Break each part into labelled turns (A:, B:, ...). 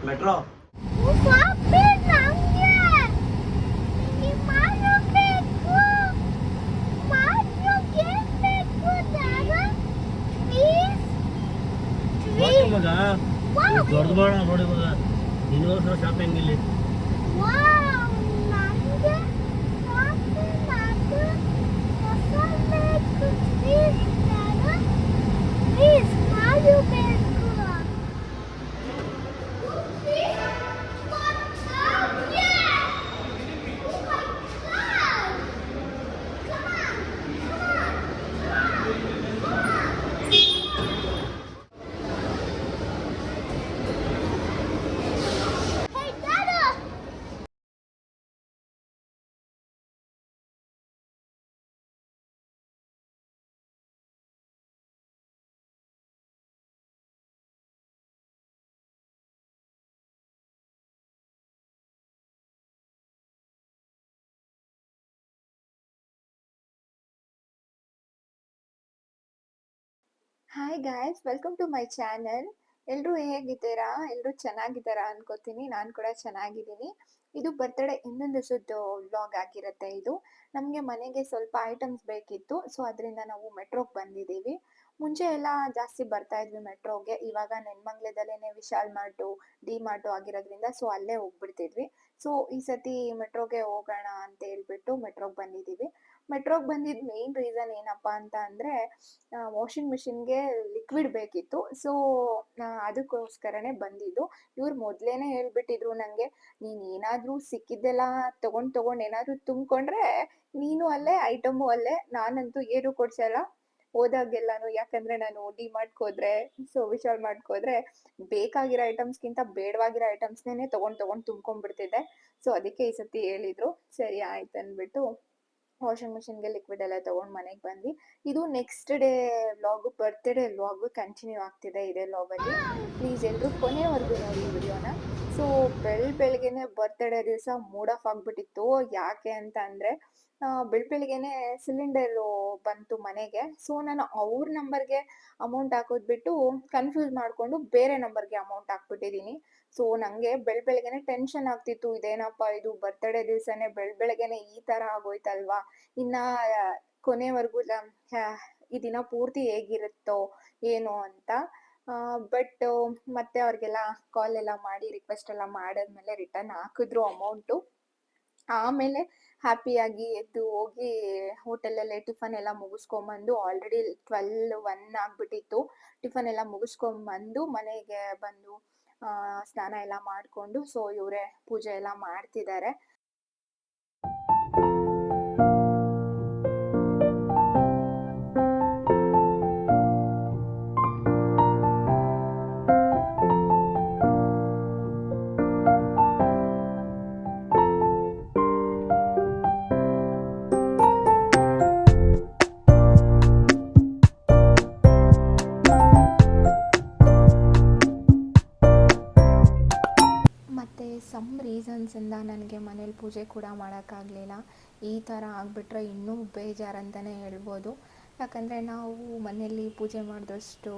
A: Metro ಮಗ ದೊಡ್ಡ ಬೇಡ ನೋಡಿ ಮಗ ಇನ್ನೊಂದು ಶಾಪಿಂಗ್ ಇಲ್ಲಿ
B: hi guys, welcome to my channel. ಎಲ್ಲರೂ ಹೇಗಿದ್ದೀರಾ? ಎಲ್ಲರೂ ಚೆನ್ನಾಗಿದ್ದಾರಾ ಅನ್ಕೋತೀನಿ. ನಾನು ಕೂಡ ಚೆನ್ನಾಗಿದ್ದೀನಿ. ಇದು ಬರ್ತ್ಡೇ ಇನ್ನೊಂದು ದಿವಸದ್ದು ವ್ಲಾಗ್ ಆಗಿರುತ್ತೆ. ಇದು ನಮಗೆ ಮನೆಗೆ ಸ್ವಲ್ಪ ಐಟಮ್ಸ್ ಬೇಕಿತ್ತು, ಸೊ ಅದರಿಂದ ನಾವು ಮೆಟ್ರೋಗೆ ಬಂದಿದ್ದೀವಿ. ಮುಂಚೆ ಎಲ್ಲ ಜಾಸ್ತಿ ಬರ್ತಾ ಇದ್ವಿ ಮೆಟ್ರೋಗೆ. ಇವಾಗ ನೆನ್ಮಂಗ್ಲದಲ್ಲೇ ವಿಶಾಲ್ ಮಾರ್ಟು, ಡಿ ಮಾರ್ಟು ಆಗಿರೋದ್ರಿಂದ ಸೊ ಅಲ್ಲೇ ಹೋಗ್ಬಿಡ್ತಿದ್ವಿ. ಸೊ ಈ ಸತಿ ಮೆಟ್ರೋಗೆ ಹೋಗೋಣ ಅಂತ ಹೇಳ್ಬಿಟ್ಟು ಮೆಟ್ರೋಗೆ ಬಂದಿದ್ದೀವಿ. ಮೆಟ್ರೋಗೆ ಬಂದಿದ್ದ ಮೇನ್ ರೀಸನ್ ಏನಪ್ಪ ಅಂತ ಅಂದರೆ ವಾಷಿಂಗ್ ಮಿಷಿನ್ಗೆ ಲಿಕ್ವಿಡ್ ಬೇಕಿತ್ತು. ಸೊ ಅದಕ್ಕೋಸ್ಕರನೇ ಬಂದಿದ್ದು. ಇವ್ರು ಮೊದಲೇನೆ ಹೇಳ್ಬಿಟ್ಟಿದ್ರು ನನಗೆ, ನೀನು ಏನಾದರೂ ಸಿಕ್ಕಿದ್ದೆಲ್ಲ ತೊಗೊಂಡು ಏನಾದರೂ ತುಂಬಿಕೊಂಡ್ರೆ ನೀನು ಅಲ್ಲೇ ಐಟಮು ಅಲ್ಲೇ, ನಾನಂತೂ ಏನು ಕೊಡ್ಸಲ್ಲ ಹೋದಾಗೆಲ್ಲಾನು. ಯಾಕಂದರೆ ನಾನು ಡಿ ಮಾರ್ಟ್ಗೆ ಹೋದ್ರೆ, ಸೊ ವಿಶಾಲ್ ಮಾರ್ಟ್ಗೆ ಹೋದ್ರೆ ಬೇಕಾಗಿರೋ ಐಟಮ್ಸ್ಗಿಂತ ಬೇಡವಾಗಿರೋ ಐಟಮ್ಸ್ನೇ ತೊಗೊಂಡು ತುಂಬ್ಕೊಂಡ್ಬಿಡ್ತಿದ್ದೆ. ಸೊ ಅದಕ್ಕೆ ಈ ಸತಿ ಹೇಳಿದರು. ಸರಿ ಆಯ್ತು ಅಂದ್ಬಿಟ್ಟು ವಾಷಿಂಗ್ ಮಿಷಿನ್ಗೆ ಲಿಕ್ವಿಡ್ ಎಲ್ಲ ತೊಗೊಂಡು ಮನೆಗೆ ಬಂದ್ವಿ. ಇದು next day vlog, birthday vlog continue ಆಗ್ತಿದೆ ಇದೇ ವ್ಲಾಗಲ್ಲಿ. ಪ್ಲೀಸ್ ಎಲ್ಲರೂ ಕೊನೆವರೆಗೂ ನೋಡಿ ವಿಡಿಯೋನ. ಸೊ ಬೆಳಗ್ಗೆನೆ ಬರ್ತ್ಡೇ ದಿವಸ ಮೂಡ್ ಆಫ್ ಆಗಿಬಿಟ್ಟಿತ್ತು. ಯಾಕೆ ಅಂತ ಅಂದರೆ ಬೆಳಗ್ಗೆನೆ ಸಿಲಿಂಡರು ಬಂತು ಮನೆಗೆ. ಸೊ ನಾನು ಅವ್ರ ನಂಬರ್ಗೆ ಅಮೌಂಟ್ ಹಾಕೋದು ಬಿಟ್ಟು ಕನ್ಫ್ಯೂಸ್ ಮಾಡಿಕೊಂಡು ಬೇರೆ ನಂಬರ್ಗೆ ಅಮೌಂಟ್ ಹಾಕ್ಬಿಟ್ಟಿದ್ದೀನಿ. ಸೊ ನನಗೆ ಬೆಳಗ್ಗೆನೆ ಟೆನ್ಷನ್ ಆಗ್ತಿತ್ತು, ಇದೇನಪ್ಪ ಇದು ಬರ್ತ್ಡೇ ದಿವಸನೇ ಬೆಳಗ್ಗೆನೆ ಈ ಥರ ಆಗೋಯ್ತಲ್ವಾ, ಇನ್ನು ಕೊನೆವರೆಗೂ ಈ ದಿನ ಪೂರ್ತಿ ಹೇಗಿರುತ್ತೋ ಏನೋ ಅಂತ. ಬಟ್ ಮತ್ತೆ ಅವ್ರಿಗೆಲ್ಲ ಕಾಲ್ ಎಲ್ಲ ಮಾಡಿ ರಿಕ್ವೆಸ್ಟ್ ಎಲ್ಲ ಮಾಡಾದ್ಮೇಲೆ ರಿಟರ್ನ್ ಹಾಕಿದ್ರು ಅಮೌಂಟು. ಆಮೇಲೆ ಹ್ಯಾಪಿಯಾಗಿ ಎದ್ದು ಹೋಗಿ ಹೋಟೆಲಲ್ಲೇ ಟಿಫನ್ ಎಲ್ಲ ಮುಗಿಸ್ಕೊಂಬಂದು, ಆಲ್ರೆಡಿ 12-1 ಆಗಿಬಿಟ್ಟಿತ್ತು. ಟಿಫನ್ ಎಲ್ಲ ಮುಗಿಸ್ಕೊಂಬಂದು ಮನೆಗೆ ಬಂದು ಸ್ನಾನ ಎಲ್ಲ ಮಾಡಿಕೊಂಡು, ಸೊ ಇವರೇ ಪೂಜೆ ಎಲ್ಲ ಮಾಡ್ತಿದ್ದಾರೆ. ಸಮ್ ರೀಸನ್ಸಿಂದ ನನಗೆ ಮನೇಲಿ ಪೂಜೆ ಕೂಡ ಮಾಡೋಕ್ಕಾಗಲಿಲ್ಲ. ಈ ಥರ ಆಗಿಬಿಟ್ರೆ ಇನ್ನೂ ಬೇಜಾರಂತಲೇ ಹೇಳ್ಬೋದು. ಯಾಕಂದರೆ ನಾವು ಮನೆಯಲ್ಲಿ ಪೂಜೆ ಮಾಡಿದಷ್ಟು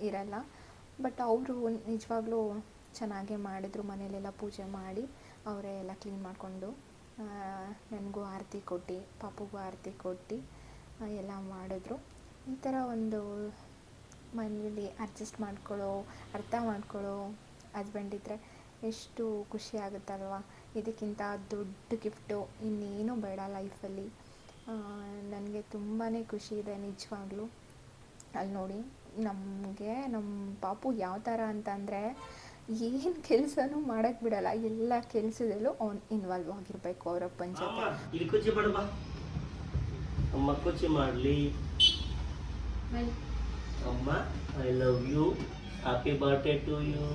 B: ಇರಲ್ಲ. ಬಟ್ ಅವರು ನಿಜವಾಗ್ಲೂ ಚೆನ್ನಾಗೇ ಮಾಡಿದ್ರು. ಮನೆಯಲ್ಲೆಲ್ಲ ಪೂಜೆ ಮಾಡಿ ಅವರೇ ಎಲ್ಲ ಕ್ಲೀನ್ ಮಾಡಿಕೊಂಡು ನನಗೂ ಆರತಿ ಕೊಟ್ಟು, ಪಾಪುಗೂ ಆರತಿ ಕೊಟ್ಟು ಎಲ್ಲ ಮಾಡಿದ್ರು. ಈ ಥರ ಒಂದು ಮನೇಲಿ ಅಡ್ಜಸ್ಟ್ ಅರ್ಥ ಮಾಡ್ಕೊಳ್ಳೋ ಹಸ್ಬೆಂಡ್ ಇದ್ದರೆ ಎಷ್ಟು ಖುಷಿ ಆಗುತ್ತಲ್ವ. ಇದಕ್ಕಿಂತ ದೊಡ್ಡ ಗಿಫ್ಟು ಇನ್ನೇನು ಬೇಡ ಲೈಫಲ್ಲಿ. ನನಗೆ ತುಂಬಾ ಖುಷಿ ಇದೆ ನಿಜವಾಗ್ಲೂ. ಅಲ್ಲಿ ನೋಡಿ, ನಮಗೆ ನಮ್ಮ ಪಾಪು ಯಾವ ಥರ ಅಂತಂದರೆ ಏನು ಕೆಲಸನೂ ಮಾಡೋಕ್ಕೆ ಬಿಡಲ್ಲ. ಎಲ್ಲ ಕೆಲಸದಲ್ಲೂ ಅವ್ನು ಇನ್ವಾಲ್ವ್ ಆಗಿರಬೇಕು ಅವರಪ್ಪನ ಜೊತೆ.
A: ಅಮ್ಮ ಖುಷಿ ಮಾಡಲಿ. ಅಮ್ಮ I love you, happy birthday to you.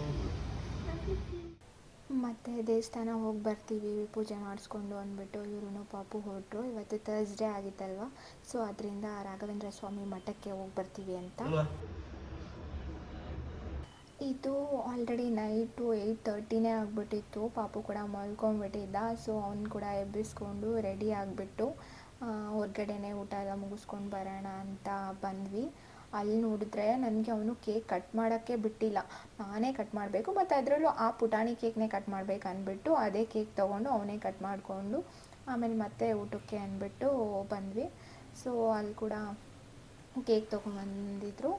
B: ಮತ್ತು ದೇವಸ್ಥಾನ ಹೋಗಿ ಬರ್ತೀವಿ ಪೂಜೆ ಮಾಡಿಸ್ಕೊಂಡು ಅಂದ್ಬಿಟ್ಟು ಇವರು ಪಾಪು ಹೊರಟರು. ಇವತ್ತು ಥರ್ಸ್ಡೇ ಆಗಿತ್ತಲ್ವ, ಸೊ ಅದರಿಂದ ರಾಘವೇಂದ್ರ ಸ್ವಾಮಿ ಮಠಕ್ಕೆ ಹೋಗಿ ಬರ್ತೀವಿ ಅಂತ. ಇದು ಆಲ್ರೆಡಿ ನೈಟು 8:30ನೇ ಆಗಿಬಿಟ್ಟಿತ್ತು. ಪಾಪು ಕೂಡ ಮಲ್ಕೊಂಡ್ಬಿಟ್ಟಿದ್ದ. ಸೊ ಅವ್ನು ಕೂಡ ಎಬ್ಬಿಸ್ಕೊಂಡು ರೆಡಿ ಆಗಿಬಿಟ್ಟು ಹೊರ್ಗಡೆನೇ ಊಟ ಎಲ್ಲ ಮುಗಿಸ್ಕೊಂಡು ಬರೋಣ ಅಂತ ಬಂದ್ವಿ. ಅಲ್ಲಿ ನೋಡಿದ್ರೆ ನನಗೆ ಅವನು ಕೇಕ್ ಕಟ್ ಮಾಡೋಕ್ಕೆ ಬಿಟ್ಟಿಲ್ಲ. ನಾನೇ ಕಟ್ ಮಾಡಬೇಕು, ಮತ್ತು ಅದರಲ್ಲೂ ಆ ಪುಟಾಣಿ ಕೇಕ್ನೇ ಕಟ್ ಮಾಡಬೇಕು ಅಂದ್ಬಿಟ್ಟು ಅದೇ ಕೇಕ್ ತೊಗೊಂಡು ಅವನೇ ಕಟ್ ಮಾಡಿಕೊಂಡು ಆಮೇಲೆ ಮತ್ತೆ ಊಟಕ್ಕೆ ಅಂದ್ಬಿಟ್ಟು ಬಂದ್ವಿ. ಸೊ ಅಲ್ಲಿ ಕೂಡ ಕೇಕ್ ತೊಗೊಂಬಂದಿದ್ರು.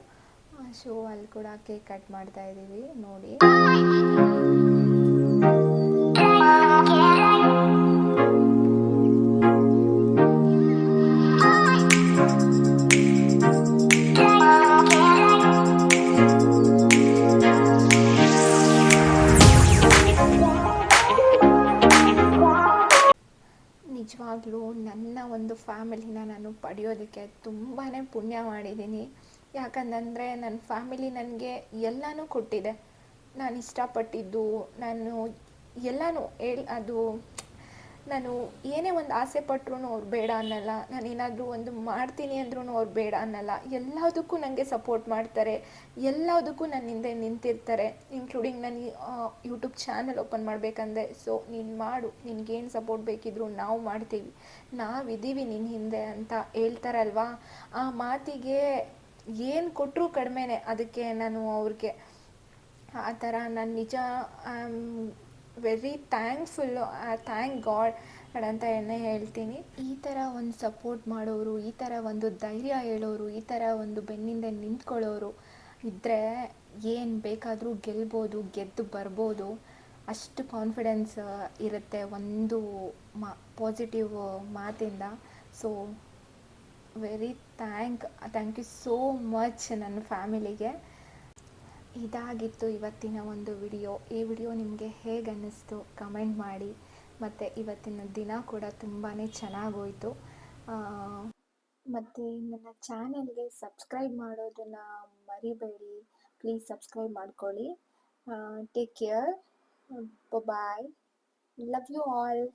B: ಸೊ ಅಲ್ಲಿ ಕೂಡ ಕೇಕ್ ಕಟ್ ಮಾಡ್ತಾ ಇದ್ದೀವಿ ನೋಡಿ. ನಿಜವಾಗ್ಲೂ ನನ್ನ ಒಂದು ಫ್ಯಾಮಿಲಿನ ನಾನು ಪಡೆಯೋದಕ್ಕೆ ತುಂಬಾ ಪುಣ್ಯ ಮಾಡಿದ್ದೀನಿ. ಯಾಕಂತಂದರೆ ನನ್ನ ಫ್ಯಾಮಿಲಿ ನನಗೆ ಎಲ್ಲನೂ ಕೊಟ್ಟಿದೆ. ನಾನು ಇಷ್ಟಪಟ್ಟಿದ್ದು ನಾನು ಎಲ್ಲನೂ ಅದು ನಾನು ಏನೇ ಒಂದು ಆಸೆ ಪಟ್ರೂ ಅವ್ರು ಬೇಡ ಅನ್ನಲ್ಲ. ನಾನೇನಾದರೂ ಒಂದು ಮಾಡ್ತೀನಿ ಅಂದ್ರೂ ಅವ್ರು ಬೇಡ ಅನ್ನಲ್ಲ. ಎಲ್ಲದಕ್ಕೂ ನನಗೆ ಸಪೋರ್ಟ್ ಮಾಡ್ತಾರೆ, ಎಲ್ಲದಕ್ಕೂ ನನ್ನ ಹಿಂದೆ ನಿಂತಿರ್ತಾರೆ. ಇನ್ಕ್ಲೂಡಿಂಗ್ ನಾನು ಯೂಟ್ಯೂಬ್ ಚಾನಲ್ ಓಪನ್ ಮಾಡಬೇಕಂದೆ, ಸೊ ನೀನು ಮಾಡು, ನಿನಗೇನು ಸಪೋರ್ಟ್ ಬೇಕಿದ್ರೂ ನಾವು ಮಾಡ್ತೀವಿ, ನಾವಿದ್ದೀವಿ ನಿನ್ನ ಹಿಂದೆ ಅಂತ ಹೇಳ್ತಾರಲ್ವಾ. ಆ ಮಾತಿಗೆ ಏನು ಕೊಟ್ಟರೂ ಕಡಿಮೆನೇ. ಅದಕ್ಕೆ ನಾನು ಅವ್ರಿಗೆ ಆ ಥರ ನಾನು ನಿಜ I am very thankful, thank God ಅಂತ ಹೇಳ್ತೀನಿ. ಈ ಥರ ಒಂದು ಸಪೋರ್ಟ್ ಮಾಡೋರು, ಈ ಥರ ಒಂದು ಧೈರ್ಯ ಹೇಳೋರು, ಈ ಥರ ಒಂದು ಬೆನ್ನಿಂದೆ ನಿಂತ್ಕೊಳ್ಳೋರು ಇದ್ದರೆ ಏನು ಬೇಕಾದರೂ ಗೆಲ್ಬೋದು, ಗೆದ್ದು ಬರ್ಬೋದು. ಅಷ್ಟು ಕಾನ್ಫಿಡೆನ್ಸ್ ಇರುತ್ತೆ ಒಂದು ಪಾಸಿಟಿವ್ ಮಾತಿಂದ. So very thank you so much ನನ್ನ ಫ್ಯಾಮಿಲಿಗೆ. ಇದಾಗಿತ್ತು ಇವತ್ತಿನ ಒಂದು ವಿಡಿಯೋ. ಈ ವಿಡಿಯೋ ನಿಮಗೆ ಹೇಗೆ ಅನ್ನಿಸ್ತು ಕಮೆಂಟ್ ಮಾಡಿ. ಮತ್ತು ಇವತ್ತಿನ ದಿನ ಕೂಡ ತುಂಬಾ ಚೆನ್ನಾಗೋಯಿತು. ಮತ್ತು ನನ್ನ ಚಾನಲ್ಗೆ ಸಬ್ಸ್ಕ್ರೈಬ್ ಮಾಡೋದನ್ನು ಮರಿಬೇಡಿ. ಪ್ಲೀಸ್ ಸಬ್ಸ್ಕ್ರೈಬ್ ಮಾಡ್ಕೊಳ್ಳಿ. Take care. Bye. Love you all.